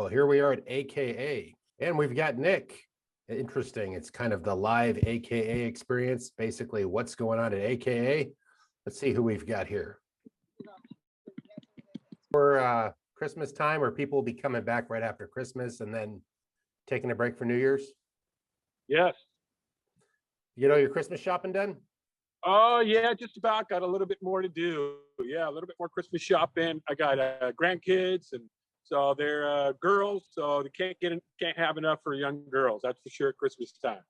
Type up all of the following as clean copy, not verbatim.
Well, here we are at AKA, and we've got Nick. Interesting. It's kind of the live AKA experience. Basically, what's going on at AKA? Let's see who we've got here. For Christmas time, or people will be coming back right after Christmas and then taking a break for New Year's? Yes. You know your Christmas shopping done? Oh, yeah, just about. Got a little bit more to do. Yeah, a little bit more Christmas shopping. I got grandkids, and so they're girls, so they can't have enough for young girls. That's for sure at Christmas time.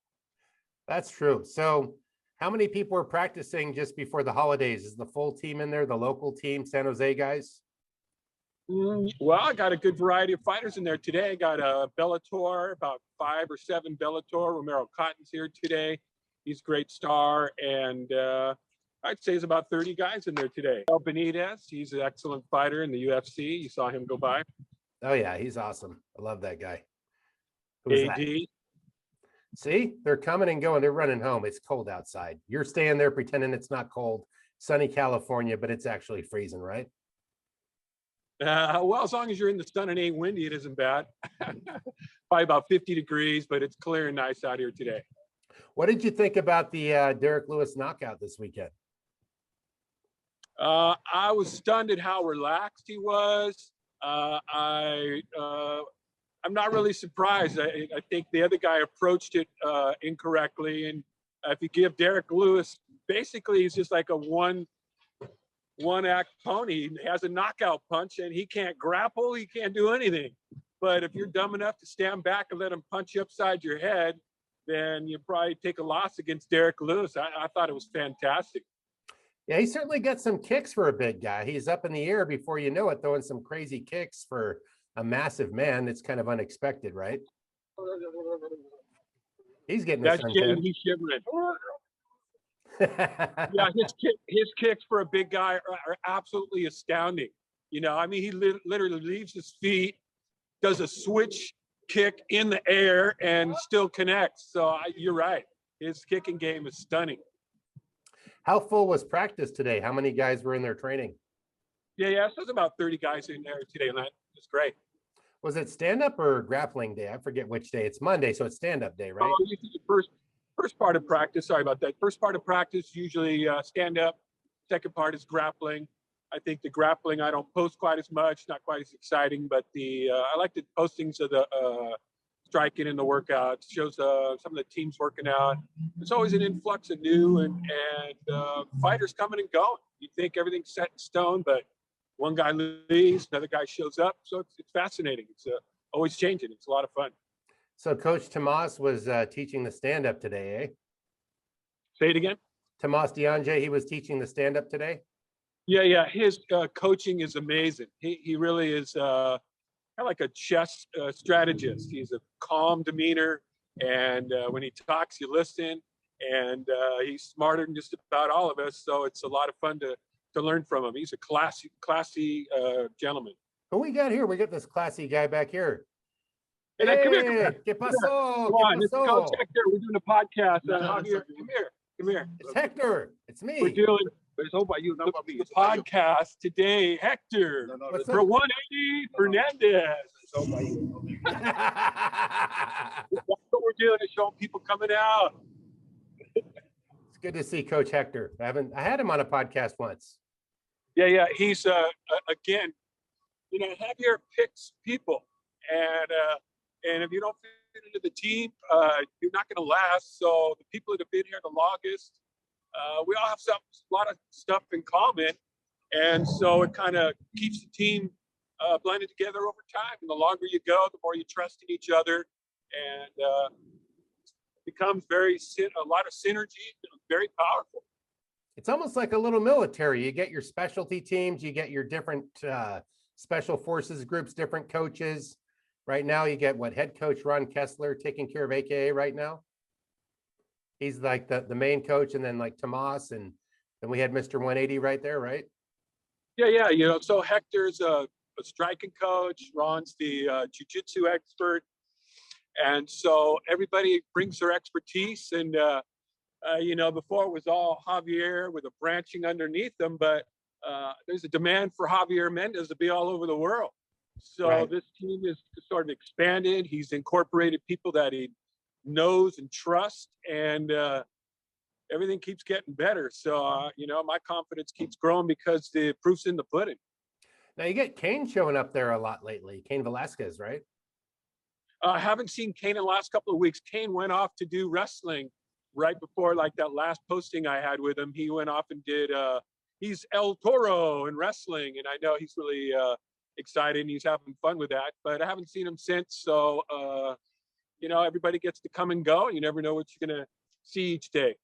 That's true. So how many people are practicing just before the holidays? Is the full team in there, the local team, San Jose guys? Well, I got a good variety of fighters in there today. I got a Bellator, about 5 or 7 Bellator. Romero Cotton's here today. He's a great star. And I'd say there's about 30 guys in there today. Benitez, he's an excellent fighter in the UFC. You saw him go by. Oh, yeah, he's awesome. I love that guy. Who's AD. See, they're coming and going. They're running home. It's cold outside. You're staying there pretending it's not cold. Sunny California, but it's actually freezing, right? Well, as long as you're in the sun and ain't windy, it isn't bad. Probably about 50 degrees, but it's clear and nice out here today. What did you think about the Derek Lewis knockout this weekend? I was stunned at how relaxed he was. I'm not really surprised. I think the other guy approached it incorrectly. And if you give Derek Lewis, basically he's just like a one-act pony. He has a knockout punch, and he can't grapple. He can't do anything. But if you're dumb enough to stand back and let him punch you upside your head, then you probably take a loss against Derek Lewis. I thought it was fantastic. Yeah, he certainly got some kicks for a big guy. He's up in the air before you know it, throwing some crazy kicks for a massive man. It's kind of unexpected, right? He's getting that's getting he's shivering. Yeah, his kicks for a big guy are absolutely astounding. You know, I mean, he literally leaves his feet, does a switch kick in the air, and still connects. So you're right. His kicking game is stunning. How full was practice today? How many guys were in there training? Yeah. So there's about 30 guys in there today, and that was great. Was it stand-up or grappling day? I forget which day. It's Monday, so it's stand-up day, right? Oh, the first part of practice. Sorry about that. First part of practice usually stand-up. Second part is grappling. I think the grappling I don't post quite as much, not quite as exciting, but I like the postings of the striking and the workouts. Shows some of the teams working out. There's always an influx of new and fighters coming and going. You think everything's set in stone, but one guy leaves, another guy shows up. So it's fascinating. It's always changing. It's a lot of fun. So Coach Tomas was teaching the stand-up today, eh? Say it again. Tomas Dianje, he was teaching the stand-up today? Yeah. His coaching is amazing. He really is kind of like a chess strategist. He's a calm demeanor, and when he talks, you listen. And he's smarter than just about all of us, so it's a lot of fun to learn from him. He's a classy gentleman. Who we got here? We got this classy guy back here. Hey, come here. ¿Qué pasó? Come on, this is Coach Hector. We're doing a podcast. Javier, come here. It's Hector. It's me. We're doing the podcast today. Hector, for 180, Mendez. That's what we're doing, is showing people coming out. It's good to see Coach Hector. I had him on a podcast once. Yeah. He's again, you know, Javier picks people, and if you don't fit into the team, you're not going to last. So the people that have been here the longest, we all have a lot of stuff in common, and so it kind of keeps the team blended together over time. And the longer you go, the more you trust in each other, and becomes a lot of synergy, very powerful. It's almost like a little military. You get your specialty teams, you get your different special forces groups, different coaches. Right now, you get head coach Ron Kessler taking care of AKA right now. He's like the main coach, and then like Tomas, and then we had Mr. 180 right there, right? Yeah. You know, so Hector's a striking coach. Ron's the jiu-jitsu expert. And so everybody brings their expertise. And, you know, before it was all Javier with a branching underneath them, but there's a demand for Javier Mendez to be all over the world. So Right. this team is sort of expanded. He's incorporated people that he knows and trusts, and everything keeps getting better. So, my confidence keeps growing because the proof's in the pudding. Now you get Kane showing up there a lot lately. Kane Velasquez, right? I haven't seen Kane in the last couple of weeks. Kane went off to do wrestling right before like that last posting I had with him. He went off and did, he's El Toro in wrestling. And I know he's really excited and he's having fun with that, but I haven't seen him since. So, everybody gets to come and go. You never know what you're going to see each day.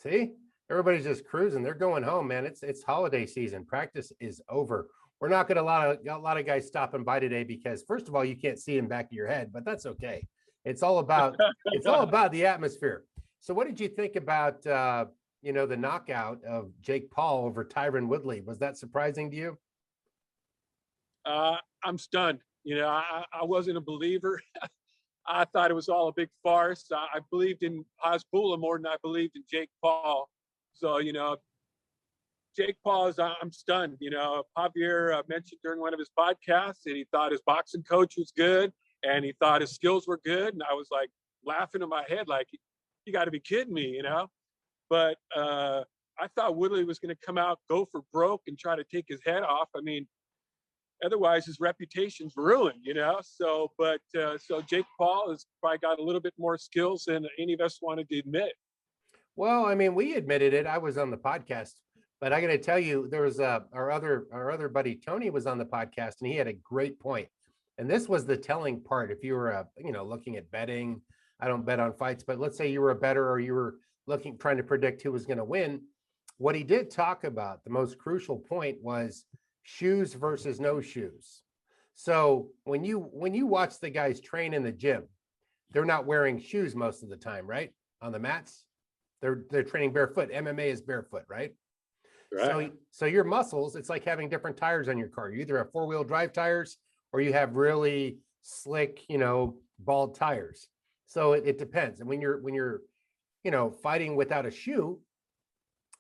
See, everybody's just cruising. They're going home, man. It's holiday season. Practice is over. We're not going to a lot of guys stopping by today because first of all, you can't see in back of your head, but that's okay. It's all about the atmosphere. So, what did you think about the knockout of Jake Paul over Tyron Woodley? Was that surprising to you? I'm stunned. I wasn't a believer. I thought it was all a big farce. I believed in Hasbulla more than I believed in Jake Paul. So, Jake Paul I'm stunned. Javier mentioned during one of his podcasts that he thought his boxing coach was good and he thought his skills were good. And I was like laughing in my head, like, you got to be kidding me, But I thought Woodley was going to come out, go for broke and try to take his head off. I mean, otherwise his reputation's ruined, So Jake Paul has probably got a little bit more skills than any of us wanted to admit. Well, I mean, we admitted it. I was on the podcast, but I got to tell you, there was our other buddy Tony was on the podcast, and he had a great point. And this was the telling part. If you were looking at betting, I don't bet on fights, but let's say you were a bettor or you were trying to predict who was going to win. What he did talk about, the most crucial point was shoes versus no shoes. So when you watch the guys train in the gym, they're not wearing shoes most of the time, right? On the mats, they're training barefoot. MMA is barefoot, right? Right. So your muscles, it's like having different tires on your car. You either have 4-wheel drive tires or you have really slick, bald tires. So it depends. And when you're fighting without a shoe,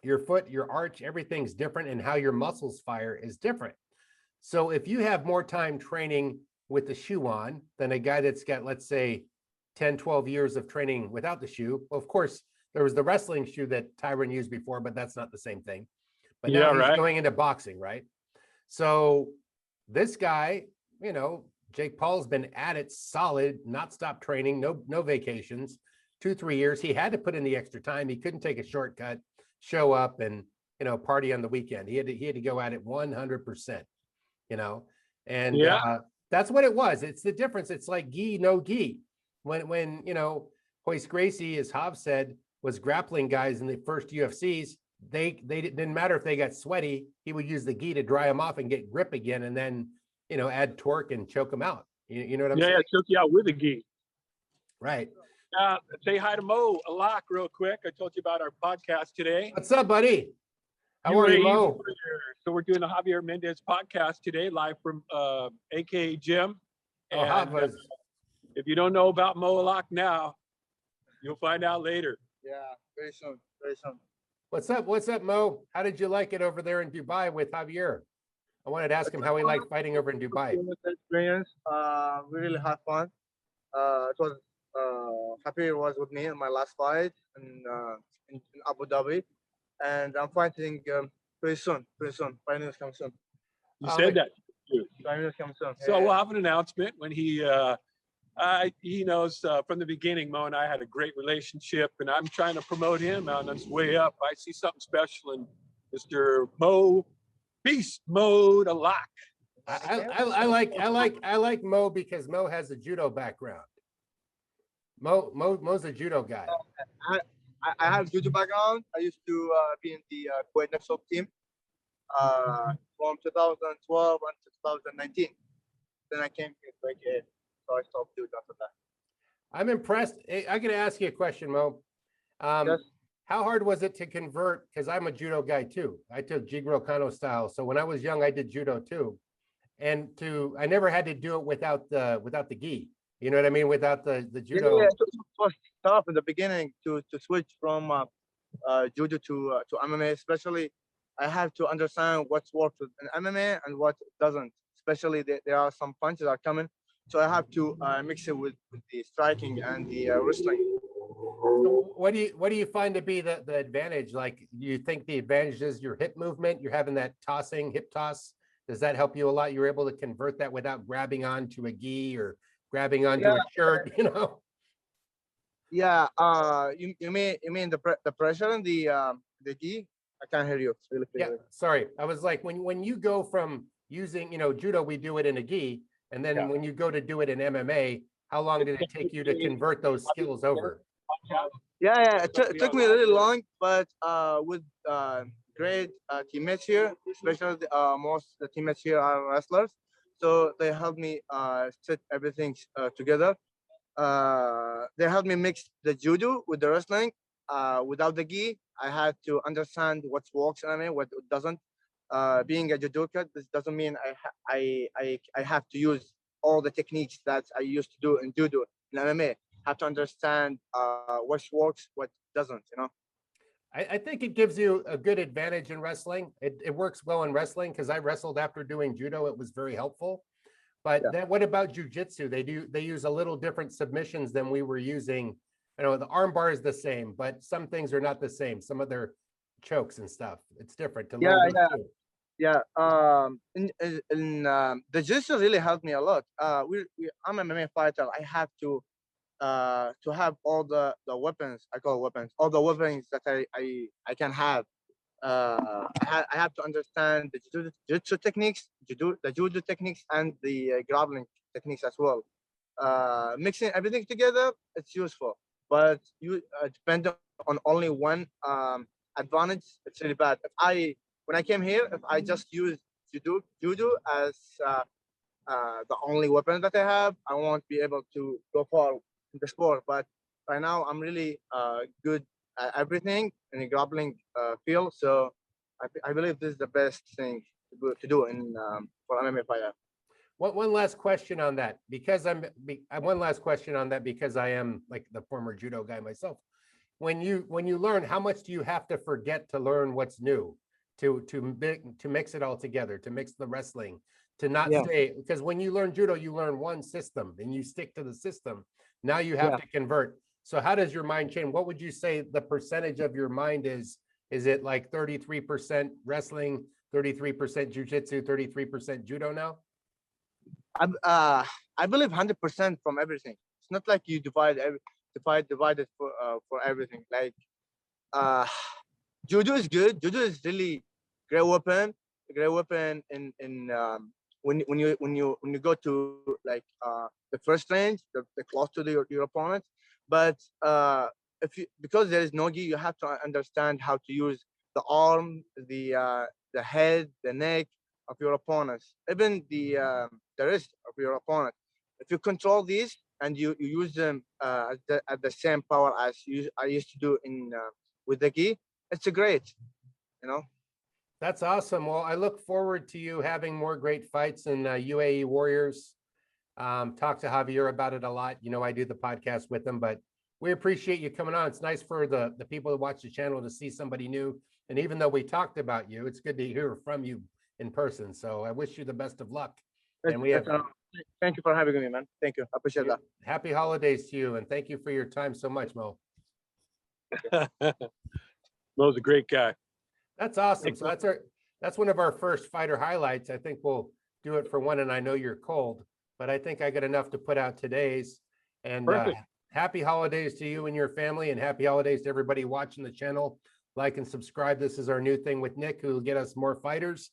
your foot, your arch, everything's different, and how your muscles fire is different. So if you have more time training with the shoe on than a guy that's got, let's say, 10, 12 years of training without the shoe, well, of course, there was the wrestling shoe that Tyron used before, but that's not the same thing. But now he's going into boxing, right? So this guy, Jake Paul's been at it solid, not stop training, no vacations, 2-3 years. He had to put in the extra time. He couldn't take a shortcut, show up and, party on the weekend. He had to go at it 100%, and that's what it was. It's the difference. It's like gi, no gi. When Hoist Gracie, as Hav said, was grappling guys in the first UFCs, they didn't matter if they got sweaty. He would use the gi to dry them off and get grip again, and then add torque and choke them out. You know what I'm saying? Yeah, choke you out with a gi. Right. Say hi to Mo Alak real quick. I told you about our podcast today. What's up, buddy? How are you, Mo? So we're doing the Javier Mendez podcast today, live from AKA Gym. And if you don't know about Mo Alak now, you'll find out later. Yeah, very soon, very soon. What's up, Mo? How did you like it over there in Dubai with Javier? I wanted to ask him how he liked fighting over in Dubai. Experience. We really had fun. It was Javier was with me in my last fight in Abu Dhabi, and I'm fighting pretty soon. Finals come soon. You said that. Finals come soon. So we'll have an announcement when he knows from the beginning. Mo and I had a great relationship, and I'm trying to promote him on his way up. I see something special in Mr. Mo Beast Mode Alak. I like Mo because Mo has a judo background. Mo's a judo guy. I have judo background. I used to be in the Kuwait national team from 2012 until 2019. Then I came here to AKA, so I stopped doing after that. I'm impressed. I got to ask you a question, Mo. Yes. How hard was it to convert? Because I'm a judo guy too. I took Jigoro Kano style. So when I was young, I did judo too. And I never had to do it without the gi. You know what I mean? Without the judo. Yeah, it was tough in the beginning to switch from judo to MMA. Especially, I have to understand what's works in MMA and what doesn't. especially there are some punches are coming, so I have to mix it with the striking and the wrestling. So what do you find to be the advantage? Like, you think the advantage is your hip movement? You're having that tossing hip toss. Does that help you a lot? You're able to convert that without grabbing onto a gi or grabbing onto Yeah. a shirt, you know? Yeah, you mean the pressure in the gi? I can't hear you. It's really Yeah, clear. sorry. I was like, when you go from using, judo, we do it in a gi, and then Yeah. when you go to do it in MMA, how long did it take you to convert those skills over? Yeah, it took me really long, but with great teammates here, especially most the teammates here are wrestlers, so they helped me set everything together. They helped me mix the judo with the wrestling. Without the gi, I had to understand what works in MMA, what doesn't. Being a judoka, this doesn't mean I have to use all the techniques that I used to do in judo in MMA. Have to understand what works, what doesn't. I think it gives you a good advantage in wrestling. It works well in wrestling because I wrestled after doing judo. It was very helpful. But Yeah. then what about jujitsu? They use a little different submissions than we were using. The arm bar is the same, but some things are not the same. Some of their chokes and stuff. It's different. Yeah, yeah. The jiu-jitsu really helped me a lot. I'm a MMA fighter. I have to have all the weapons. I call weapons. All the weapons that I can have. I have to understand the jiu-jitsu techniques, the judo techniques, and the grappling techniques as well. Mixing everything together, it's useful. But you depend on only one advantage, it's really bad. When I came here, if I just use judo as the only weapon that I have, I won't be able to go far in the sport. But right now, I'm really good at everything in the grappling field. So I believe this is the best thing to do in for MMA fighter. One last question on that, because one last question on that, because I am like the former judo guy myself. When you learn, how much do you have to forget to learn what's new, to mix it all together, to mix the wrestling, to not Yeah. stay, because when you learn judo, you learn one system and you stick to the system. Now you have Yeah. to convert. So how does your mind change? What would you say the percentage of your mind is? Is it like 33% wrestling, 33% jujitsu, 33% judo now? I believe 100% from everything. It's not like you divide it for everything. Like uh, judo is good. Judo is really great weapon. A great weapon in when you go to like the first range, the close to your opponent. But if you because there is no gi, you have to understand how to use the arm, the head, the neck of your opponents, even the wrist of your opponent. If you control these and you use them at the same power as I used to do in with the gi, it's a great, you know. That's awesome. Well, I look forward to you having more great fights in UAE Warriors. Talk to Javier about it a lot. I do the podcast with him, but we appreciate you coming on. It's nice for the people that watch the channel to see somebody new. And even though we talked about you, it's good to hear from you in person. So I wish you the best of luck. And we have Thank you for having me, man. Thank you. I appreciate that. happy holidays to you. And thank you for your time so much, Mo. Mo's a great guy. That's awesome. So that's one of our first fighter highlights. I think we'll do it for one. And I know you're cold, but I think I got enough to put out today's. And happy holidays to you and your family, and happy holidays to everybody watching the channel. Like and subscribe. This is our new thing with Nick, who will get us more fighters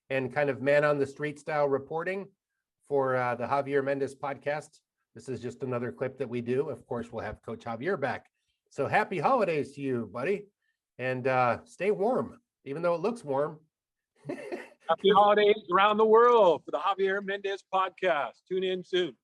and kind of man on the street style reporting for the Javier Mendez podcast. This is just another clip that we do. Of course, we'll have Coach Javier back. So happy holidays to you, buddy. And stay warm, even though it looks warm. Happy holidays around the world for the Javier Mendez podcast. Tune in soon.